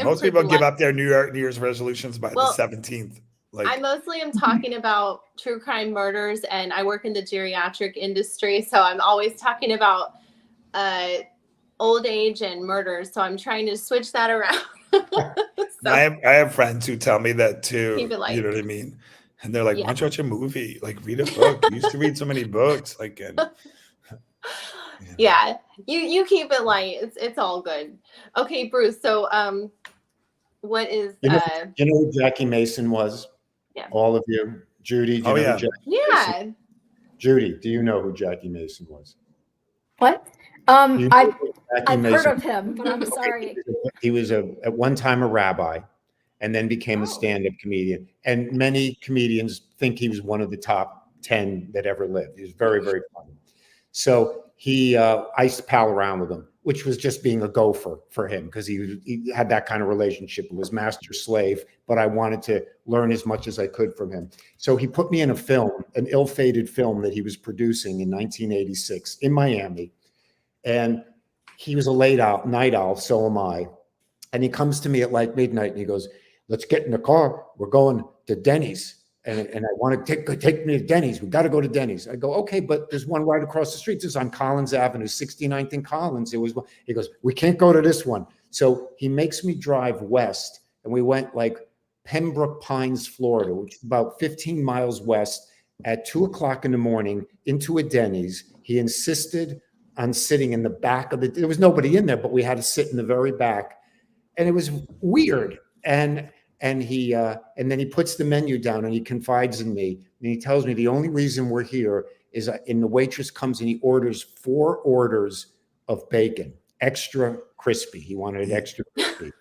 Most people give up their New Year's resolutions by the 17th. I mostly am talking about true crime murders, and I work in the geriatric industry, so I'm always talking about old age and murders. So I'm trying to switch that around. I have friends who tell me that too. Keep it light. You know what I mean? And they're like, why don't you watch a movie? Like, read a book. You used to read so many books. Like, yeah, you keep it light. It's all good. Okay, Bruce. So, what is you know who Jackie Mason was? Yeah. All of you, Judy. Do you know who Jackie Mason? Judy, do you know who Jackie Mason was? What? I've heard of him, but I'm sorry. He was at one time a rabbi, and then became a stand-up comedian. And many comedians think he was one of the top 10 that ever lived. He was very, very funny. So I used to pal around with him, which was just being a gopher for him, because he had that kind of relationship. It was master-slave, but I wanted to learn as much as I could from him. So he put me in a film, an ill-fated film that he was producing in 1986 in Miami. And he was a night owl, so am I. And he comes to me at like midnight and he goes, let's get in the car. We're going to Denny's. And I want to take me to Denny's. We got to go to Denny's. I go, okay, but there's one right across the street. This is on Collins Avenue, 69th and Collins. He goes, we can't go to this one. So he makes me drive west. And we went like Pembroke Pines, Florida, which is about 15 miles west, at 2:00 in the morning into a Denny's. He insisted on sitting in the back of there was nobody in there, but we had to sit in the very back. And it was weird. And then he puts the menu down and he confides in me. And he tells me the only reason we're here is and the waitress comes and he orders 4 orders of bacon, extra crispy. He wanted it extra crispy.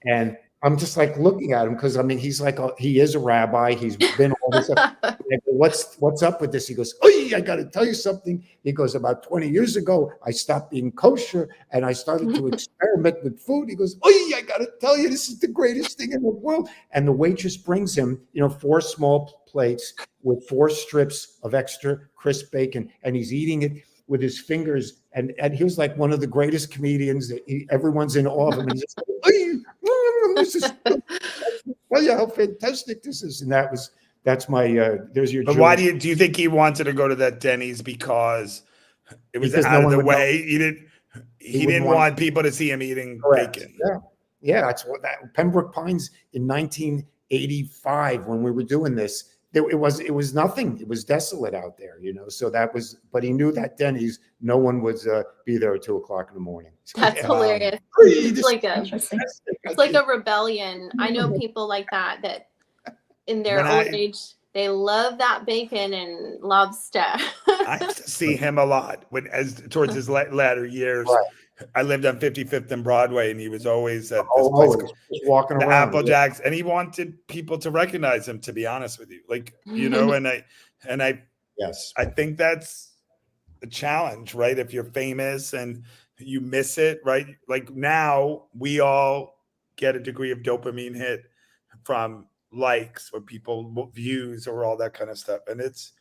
And I'm just like looking at him because I mean, he's like, he is a rabbi. He's been all this stuff. I go, what's up with this? He goes, oh, I got to tell you something. He goes, about 20 years ago, I stopped being kosher and I started to experiment with food. He goes, oh, I got to tell you, this is the greatest thing in the world. And the waitress brings him, 4 small plates with 4 strips of extra crisp bacon, and he's eating it with his fingers. And he was like one of the greatest comedians that everyone's in awe of him. And he's just like, this is, tell you how fantastic this is. And that's my, there's your. But why do you think he wanted to go to that Denny's? Because it was out of the way. He didn't want people to see him eating bacon. Yeah. That's what Pembroke Pines in 1985 when we were doing this. It was nothing. It was desolate out there, So but he knew that Denny's, no one would be there at 2:00 in the morning. That's hilarious. It's like a rebellion. I know Mm-hmm. people like that in their old age, they love that bacon and lobster. I see him a lot towards his latter years. Right. I lived on 55th and Broadway, and he was always at this place called walking the around, Apple Jacks, and he wanted people to recognize him. To be honest with you, and I yes, I think that's a challenge, right? If you're famous and you miss it, right? Like now, we all get a degree of dopamine hit from likes or people views or all that kind of stuff, and it's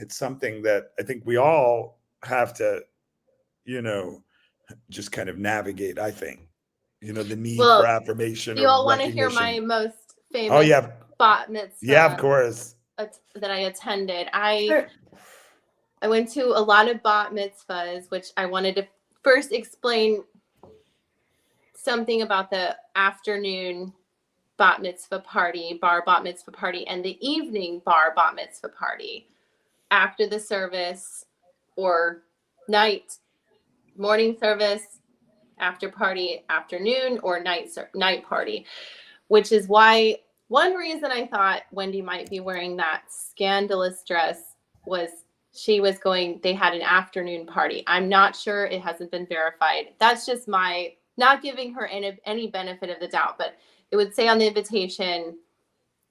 something that I think we all have to, just kind of navigate. I think, the need for affirmation. You all want to hear my most famous? Oh yeah, bat mitzvah. Yeah, of course. That I attended. I went to a lot of bat mitzvahs, which I wanted to first explain something about the afternoon bat mitzvah party, bar bat mitzvah party, and the evening bar bat mitzvah party after the service or morning service, after party, afternoon, or night party, which is why one reason I thought Wendy might be wearing that scandalous dress was they had an afternoon party. I'm not sure, it hasn't been verified. That's just my, not giving her any benefit of the doubt, but it would say on the invitation,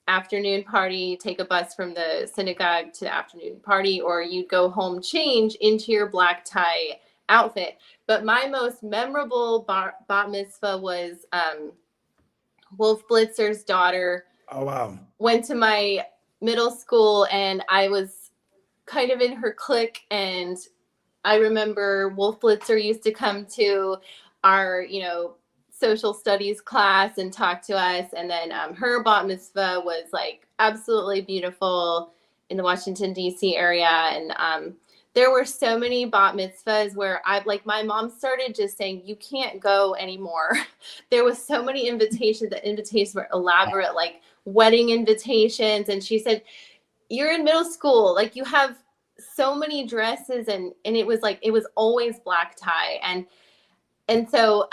afternoon party, take a bus from the synagogue to the afternoon party, or you'd go home, change into your black tie outfit. But my most memorable bat mitzvah was Wolf Blitzer's daughter. Oh, wow. Went to my middle school, and I was kind of in her clique. And I remember Wolf Blitzer used to come to our, social studies class and talk to us. And then her bat mitzvah was like absolutely beautiful in the Washington, D.C. area. And there were so many bat mitzvahs where my mom started just saying, you can't go anymore. There was so many invitations. The invitations were elaborate, like wedding invitations. And she said, you're in middle school. Like you have so many dresses. And it was always black tie. And so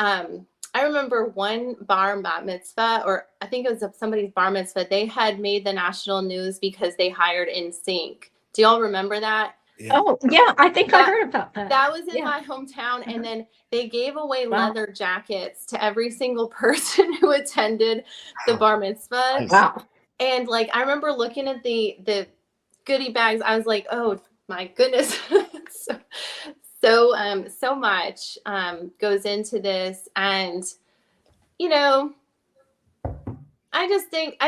I remember one bar bat mitzvah, or I think it was somebody's bar mitzvah. They had made the national news because they hired NSYNC. Do y'all remember that? Yeah. Oh, yeah, I think I heard about that. That was in my hometown. And then they gave away leather jackets to every single person who attended the bar mitzvah. Wow. And I remember looking at the goodie bags. I was like, oh my goodness. So much goes into this. And, I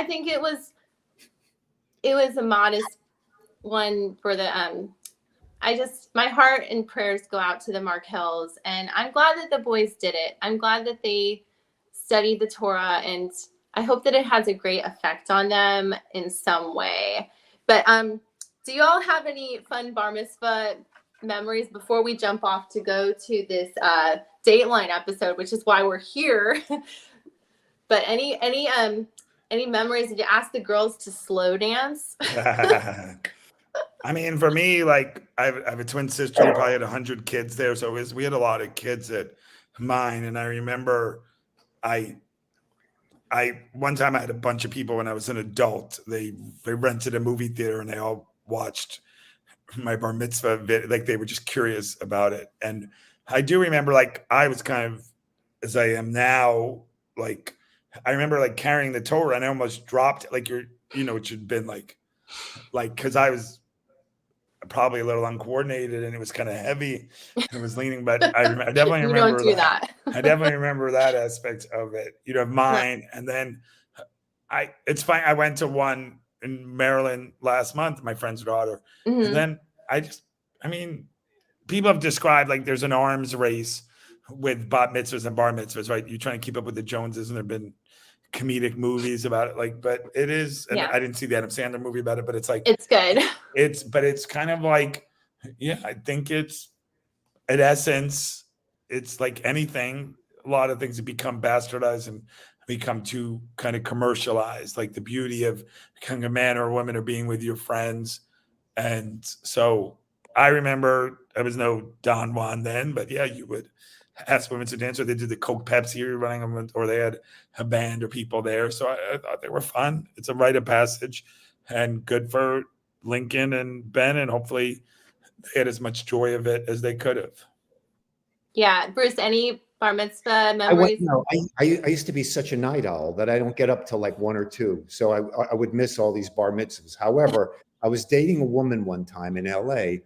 think it was a modest one for the, my heart and prayers go out to the Markels, and I'm glad that the boys did it. I'm glad that they study the Torah, and I hope that it has a great effect on them in some way. But do you all have any fun bar mitzvah memories before we jump off to go to this Dateline episode, which is why we're here? But any memories? Did you ask the girls to slow dance? I mean, for me, like I have a twin sister who probably had 100 kids there, so we had a lot of kids at mine. And I remember, I one time I had a bunch of people when I was an adult. They rented a movie theater and they all watched my bar mitzvah like they were just curious about it. And I do remember, like, I was kind of as I am now, like I remember like carrying the Torah and I almost dropped it, like it should have been like because I was probably a little uncoordinated and it was kind of heavy and it was leaning, but I definitely remember don't do that. I definitely remember that aspect of it, mine. And then it's fine. I went to one in Maryland last month, my friend's daughter. Mm-hmm. And then people have described like there's an arms race with bat mitzvahs and bar mitzvahs, right? You're trying to keep up with the Joneses, and there have been comedic movies about it, like, but it is, and I didn't see the Adam Sandler movie about it, but it's like, it's good. But it's kind of like, I think it's, in essence, it's like anything, a lot of things have become bastardized and become too kind of commercialized, like the beauty of becoming a man or a woman or being with your friends. And so I remember I was no Don Juan then, but yeah, you would ask women to dance, or they did the Coke Pepsi running them, or they had a band or people there. So I thought they were fun. It's a rite of passage and good for Lincoln and Ben, and hopefully they had as much joy of it as they could have. Yeah. Bruce, any bar mitzvah memories? I used to be such a night owl that I don't get up till like 1 or 2. So I would miss all these bar mitzvahs. However, I was dating a woman one time in LA,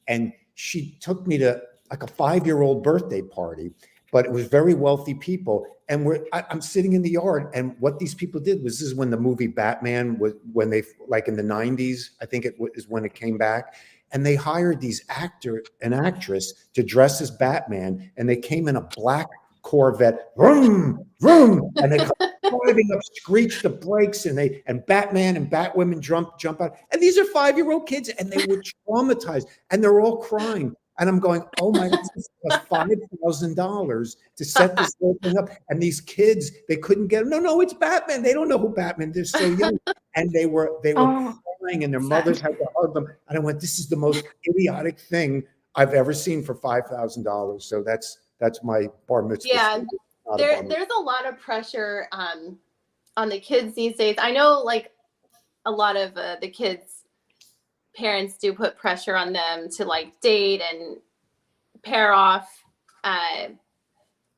and she took me to like a 5-year-old birthday party, but it was very wealthy people. And I'm sitting in the yard, and what these people did was, this is when the movie Batman was, when they, like in the 90s, I think it is when it came back. And they hired these actor and actress to dress as Batman, and they came in a black Corvette, vroom, vroom, and they come driving up, screech the brakes, and Batman and Batwomen jump out. And these are 5-year-old kids, and they were traumatized, and they're all crying. And I'm going, oh my God, this cost $5,000 to set this whole thing up. And these kids, they couldn't get, no, it's Batman. They don't know who Batman. They're so young. And they were crying, and their mothers had to hug them. And I went, this is the most idiotic thing I've ever seen for $5,000. So that's my bar mitzvah. Yeah, there's a lot of pressure on the kids these days. I know, like, a lot of the kids' parents do put pressure on them to like date and pair off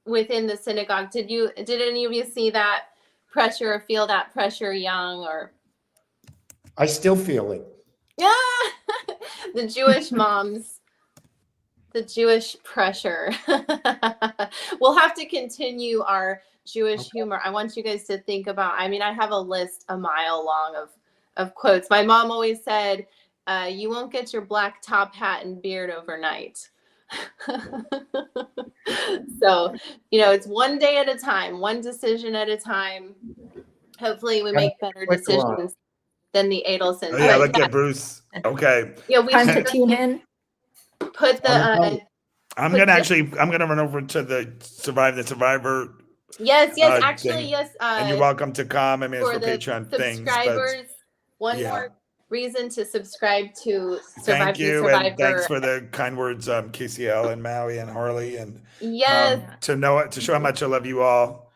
within the synagogue. Did any of you see that pressure or feel that pressure young? Or I still feel it. Yeah, the Jewish moms, the Jewish pressure. We'll have to continue our Jewish humor. I want you guys to think about, I have a list a mile long of quotes. My mom always said, you won't get your black top hat and beard overnight. So, it's one day at a time, one decision at a time. Hopefully we make better decisions than the Adelsons. Oh, yeah, look at Bruce. Okay. Yeah, we time to tune in. Put the I'm gonna run over to the Survivor. Yes, actually, yes. And you're welcome to come. It's for Patreon things. Subscribers, one more reason to subscribe to Survivor. Thank you, and thanks for the kind words, KCL and Maui and Harley, and to show how much I love you all.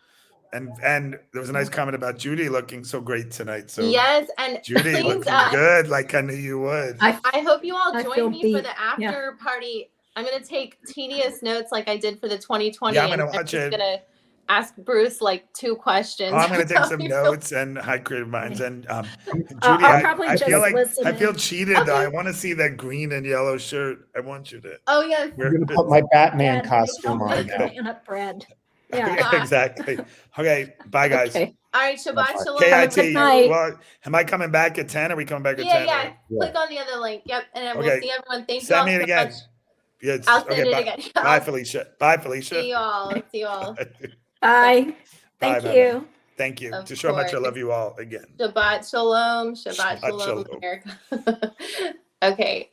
And there was a nice comment about Judy looking so great tonight. So yes, and Judy looking good, like I knew you would. I hope you all join me for the after party. I'm gonna take tedious notes like I did for the 2020. Yeah, I'm gonna watch it. Gonna ask Bruce like 2 questions. I'm going to take some notes and high creative minds. And Judy, I feel cheated though. I want to see that green and yellow shirt. I want you to. Oh yeah. I'm going to put my Batman costume on now. Bread. Yeah, exactly. Okay, bye guys. Okay. All right, Shabbat Shalom. KIT. Well, am I coming back at 10? Are we coming back at 10? Yeah. Click on the other link. Yep, and then we'll see everyone. Thank you. Send me it again. I'll send it again. Bye, Felicia. Bye, Felicia. See you all. Bye. Thank Bye, you. bye. Thank you. Of To show how much I course. love you all again. Shabbat shalom. Shabbat Shabbat shalom, shalom. America. Okay.